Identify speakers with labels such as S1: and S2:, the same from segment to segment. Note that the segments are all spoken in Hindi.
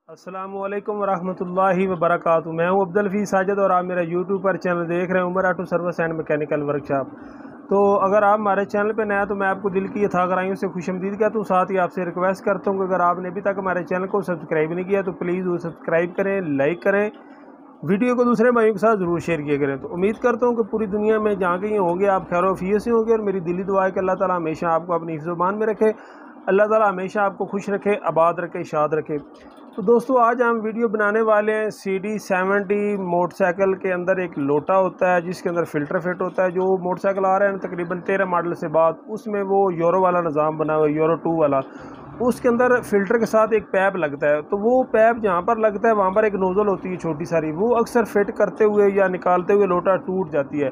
S1: अस्सलामुअलैकुम वरहमतुल्लाहि वबरकातुहू। मैं हूं अब्दुल हफीज़ साजिद और आप मेरा यूट्यूब पर चैनल देख रहे हैं Umar auto service and mechanical workshop. तो अगर आप हमारे चैनल पर नया तो मैं आपको दिल की यथा गहराइयों से खुशमदीद कहता हूँ। साथ ही आपसे रिक्वेस्ट करता हूँ कि अगर आपने अभी तक हमारे चैनल को सब्सक्राइब नहीं किया तो प्लीज़ वो सब्सक्राइब करें, लाइक करें, वीडियो को दूसरे भाइयों के साथ ज़रूर शेयर किया करें। तो उम्मीद करता हूँ कि पूरी दुनिया में जहाँ कहीं होंगे आप खैर वफियत से होंगे और मेरी दिली दुआ है कि अल्लाह ताला हमेशा आपको अपनी हिफ्ज़-ओ-मान में रखे, अल्लाह ताला हमेशा आपको खुश रखे, आबाद रखे, शाद रखे। तो दोस्तों आज हम वीडियो बनाने वाले हैं CD70 मोटरसाइकिल के अंदर एक लोटा होता है जिसके अंदर फ़िल्टर फिट होता है। जो मोटरसाइकिल आ रहा है तकरीबन 13 मॉडल से बाद उसमें वो यूरो वाला निज़ाम बना हुआ है, यूरो 2 वाला। उसके अंदर फ़िल्टर के साथ एक पैप लगता है, तो वो पैप जहाँ पर लगता है वहाँ पर एक नोज़ल होती है छोटी सारी, वो अक्सर फिट करते हुए या निकालते हुए लोटा टूट जाती है,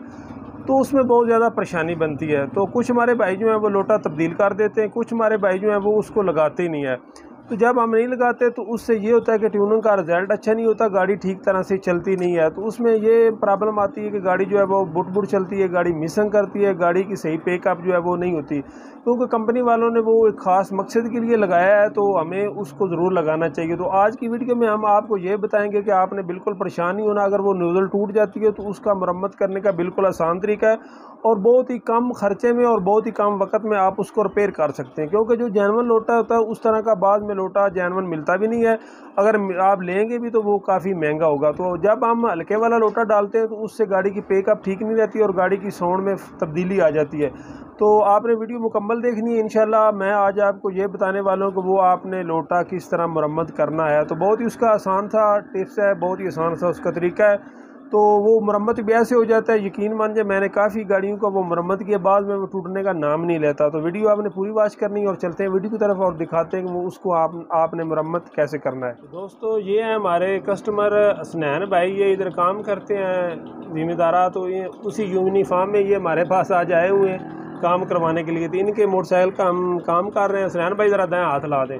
S1: तो उसमें बहुत ज़्यादा परेशानी बनती है। तो कुछ हमारे भाई जो हैं वो लोटा तब्दील कर देते हैं, कुछ हमारे भाई जो हैं वो उसको लगाते ही नहीं है। तो जब हम नहीं लगाते तो उससे ये होता है कि ट्यूनिंग का रिज़ल्ट अच्छा नहीं होता, गाड़ी ठीक तरह से चलती नहीं है। तो उसमें ये प्रॉब्लम आती है कि गाड़ी जो है वो बुट चलती है, गाड़ी मिसिंग करती है, गाड़ी की सही पिकअप जो है वो नहीं होती, क्योंकि कंपनी वालों ने वो एक ख़ास मकसद के लिए लगाया है, तो हमें उसको ज़रूर लगाना चाहिए। तो आज की वीडियो में हम आपको ये बताएंगे कि आपने बिल्कुल परेशान नहीं होना। अगर वो नोज़ल टूट जाती है तो उसका मरम्मत करने का बिल्कुल आसान तरीका है और बहुत ही कम खर्चे में और बहुत ही कम वक्त में आप उसको रिपेयर कर सकते हैं, क्योंकि जो जेनवन लोटा होता है उस तरह का बाद में लोटा जेनवन मिलता भी नहीं है। अगर आप लेंगे भी तो वो काफ़ी महंगा होगा। तो जब हम हल्के वाला लोटा डालते हैं तो उससे गाड़ी की पिकअप ठीक नहीं रहती और गाड़ी की साउंड में तब्दीली आ जाती है। तो आपने वीडियो मुकम्मल देखनी है इंशाल्लाह। मैं आज आपको ये बताने वाला हूँ कि वो आपने लोटा किस तरह मरम्मत करना है। तो बहुत ही उसका आसान सा टिप्स है, बहुत ही आसान सा उसका तरीका है। तो वो मरम्मत भी ऐसे हो जाता है, यकीन मानिए मैंने काफ़ी गाड़ियों को वो मरम्मत के बाद में वो टूटने का नाम नहीं लेता। तो वीडियो आपने पूरी वॉच करनी है और चलते हैं वीडियो की तरफ और दिखाते हैं कि वो उसको आपने मरम्मत कैसे करना है। तो दोस्तों ये है हमारे कस्टमर हसनैन भाई, ये इधर काम करते हैं ज़िम्मेदारा। तो ये उसी यूनिफॉर्म में ये हमारे पास आज आए हुए हैं काम करवाने के लिए। तो इनके मोटरसाइकिल का हम काम कर रहे हैं। हसनैन भाई ज़रा दाएँ हाथ ला दें।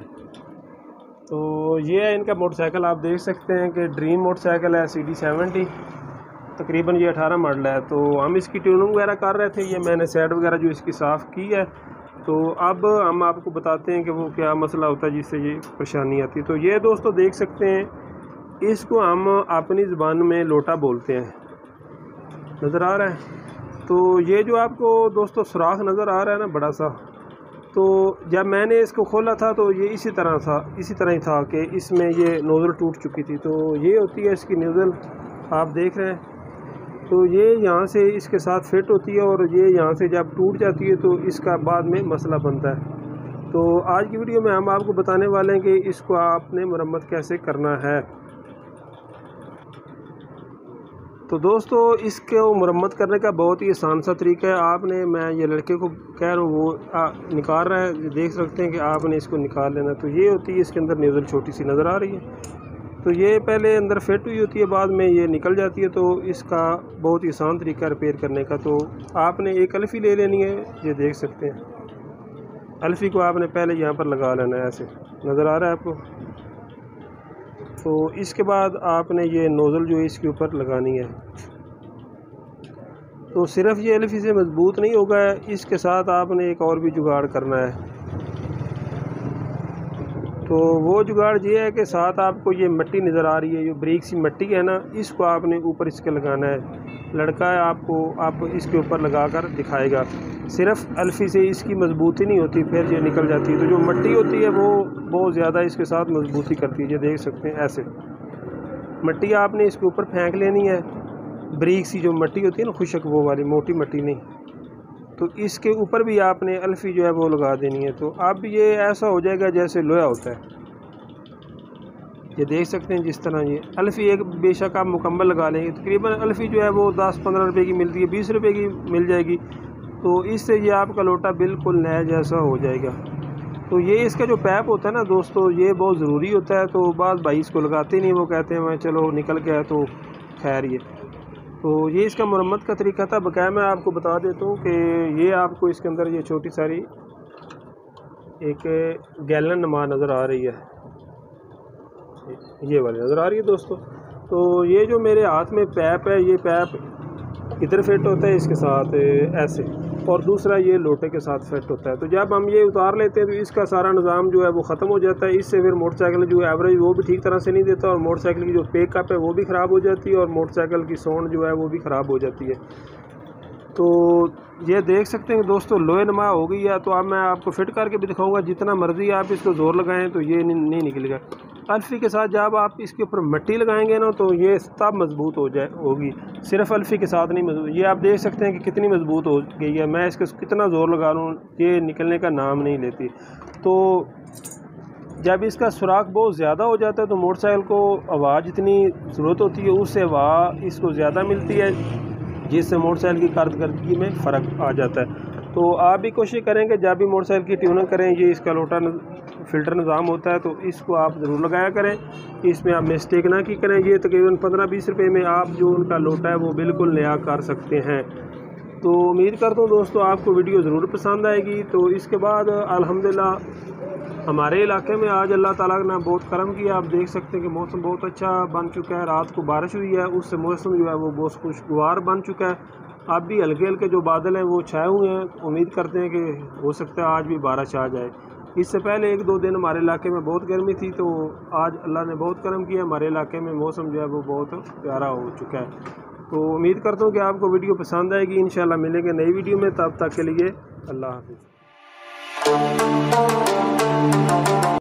S1: तो ये है इनका मोटरसाइकिल, आप देख सकते हैं कि ड्रीम मोटरसाइकिल है CD70, तकरीबन ये 18 मॉडल है। तो हम इसकी ट्यूनिंग वगैरह कर रहे थे, ये मैंने सेट वगैरह जो इसकी साफ़ की है। तो अब हम आपको बताते हैं कि वो क्या मसला होता है जिससे ये परेशानी आती है। तो ये दोस्तों देख सकते हैं, इसको हम अपनी ज़बान में लोटा बोलते हैं, नज़र आ रहा है। तो ये जो आपको दोस्तों सुराख नज़र आ रहा है ना बड़ा सा, तो जब मैंने इसको खोला था तो ये इसी तरह ही था कि इसमें ये नोज़ल टूट चुकी थी। तो ये होती है इसकी नोज़ल, आप देख रहे हैं। तो ये यहाँ से इसके साथ फिट होती है और ये यहाँ से जब टूट जाती है तो इसका बाद में मसला बनता है। तो आज की वीडियो में हम आपको बताने वाले हैं कि इसको आपने मरम्मत कैसे करना है। तो दोस्तों इसको मरम्मत करने का बहुत ही आसान सा तरीका है। आपने, मैं ये लड़के को कह रहा हूँ, वो निकाल रहा है, देख सकते हैं कि आपने इसको निकाल लेना। तो ये होती है इसके अंदर नोज़ल छोटी सी नज़र आ रही है, तो ये पहले अंदर फिट हुई होती है, बाद में ये निकल जाती है। तो इसका बहुत ही आसान तरीका रिपेयर करने का। तो आपने एक अल्फ़ी ले लेनी है, ये देख सकते हैं। अल्फ़ी को आपने पहले यहाँ पर लगा लेना है, ऐसे नज़र आ रहा है आपको। तो इसके बाद आपने ये नोज़ल जो है इसके ऊपर लगानी है। तो सिर्फ ये अल्फ़ी से मजबूत नहीं होगा, इसके साथ आपने एक और भी जुगाड़ करना है। तो वो जुगाड़ ये है कि साथ आपको ये मिट्टी नज़र आ रही है, जो ब्रिक सी मिट्टी है ना, इसको आपने ऊपर इसके लगाना है। लड़का है आप इसके ऊपर लगा कर दिखाएगा। सिर्फ अल्फ़ी से इसकी मजबूती नहीं होती, फिर ये निकल जाती है। तो जो मिट्टी होती है वो बहुत ज़्यादा इसके साथ मजबूती करती है। ये देख सकते हैं, ऐसे मिट्टी आपने इसके ऊपर फेंक लेनी है। ब्रिक सी जो मिट्टी होती है ना, खुशक, वो वाली, मोटी मिट्टी नहीं। तो इसके ऊपर भी आपने अल्फ़ी जो है वो लगा देनी है। तो अब ये ऐसा हो जाएगा जैसे लोहा होता है, ये देख सकते हैं जिस तरह। ये अल्फ़ी एक बेशक आप मुकम्मल लगा लेंगे, तकरीबन अल्फ़ी जो है वो 10-15 रुपये की मिलती है, 20 रुपये की मिल जाएगी। तो इससे ये आपका लोटा बिल्कुल नया जैसा हो जाएगा। तो ये इसका जो पैप होता है ना दोस्तों, ये बहुत ज़रूरी होता है। तो बाद भाई इसको लगाते नहीं, वो कहते हैं मैं चलो निकल गया तो खैर। ये तो ये इसका मरम्मत का तरीका था। बकाया मैं आपको बता देता हूँ कि ये आपको इसके अंदर ये छोटी सारी एक गैलन नमा नज़र आ रही है, ये वाली नज़र आ रही है दोस्तों। तो ये जो मेरे हाथ में पैप है, ये पैप इधर फिट होता है इसके साथ ऐसे, और दूसरा ये लोटे के साथ फिट होता है। तो जब हम ये उतार लेते हैं तो इसका सारा निज़ाम जो है वो ख़त्म हो जाता है। इससे फिर मोटरसाइकिल जो एवरेज वो भी ठीक तरह से नहीं देता, और मोटरसाइकिल की जो पेकअप है वो भी ख़राब हो जाती है, और मोटरसाइकिल की साउंड जो है वो भी ख़राब हो जाती है। तो ये देख सकते हैं दोस्तों, लोहे नुमा हो गई है। तो अब मैं आपको फिट करके भी दिखाऊंगा, जितना मर्ज़ी आप इसको ज़ोर लगाएं तो ये नहीं निकलेगा। अल्फ़ी के साथ जब आप इसके ऊपर मिट्टी लगाएंगे ना तो ये तब मज़बूत होगी, सिर्फ अल्फ़ी के साथ नहीं मजबूत। ये आप देख सकते हैं कि कितनी मज़बूत हो गई है। मैं इसके कितना ज़ोर लगा लूँ ये निकलने का नाम नहीं लेती। तो जब इसका सुराख बहुत ज़्यादा हो जाता है तो मोटरसाइकिल को आवाज़ जितनी ज़रूरत होती है उससे हवा इसको ज़्यादा मिलती है, जिससे मोटरसाइकिल की कारकर्दगी में फ़र्क आ जाता है। तो आप भी कोशिश करेंगे जब भी मोटरसाइकिल की ट्यूनिंग करें, ये इसका लोटा फ़िल्टर निज़ाम होता है तो इसको आप ज़रूर लगाया करें, इसमें आप मिस्टेक ना की करें। ये तकरीबन 15-20 रुपये में आप जो उनका लोटा है वो बिल्कुल नया कर सकते हैं। तो उम्मीद करता हूँ दोस्तों आपको वीडियो ज़रूर पसंद आएगी। तो इसके बाद अल्हम्दुलिल्लाह हमारे इलाके में आज अल्लाह ताला ने बहुत करम किया। आप देख सकते हैं कि मौसम बहुत अच्छा बन चुका है, रात को बारिश हुई है, उससे मौसम जो है वो बहुत खुशगवार बन चुका है। अब भी हल्के हल्के जो बादल हैं वो छाए हुए हैं, उम्मीद करते हैं कि हो सकता है आज भी बारिश आ जाए। इससे पहले 1-2 दिन हमारे इलाके में बहुत गर्मी थी, तो आज अल्लाह ने बहुत करम किया, हमारे इलाके में मौसम जो है वो बहुत प्यारा हो चुका है। तो उम्मीद करता हूँ कि आपको वीडियो पसंद आएगी। इंशाल्लाह मिलेंगे नई वीडियो में, तब तक के लिए अल्लाह हाफ़िज़।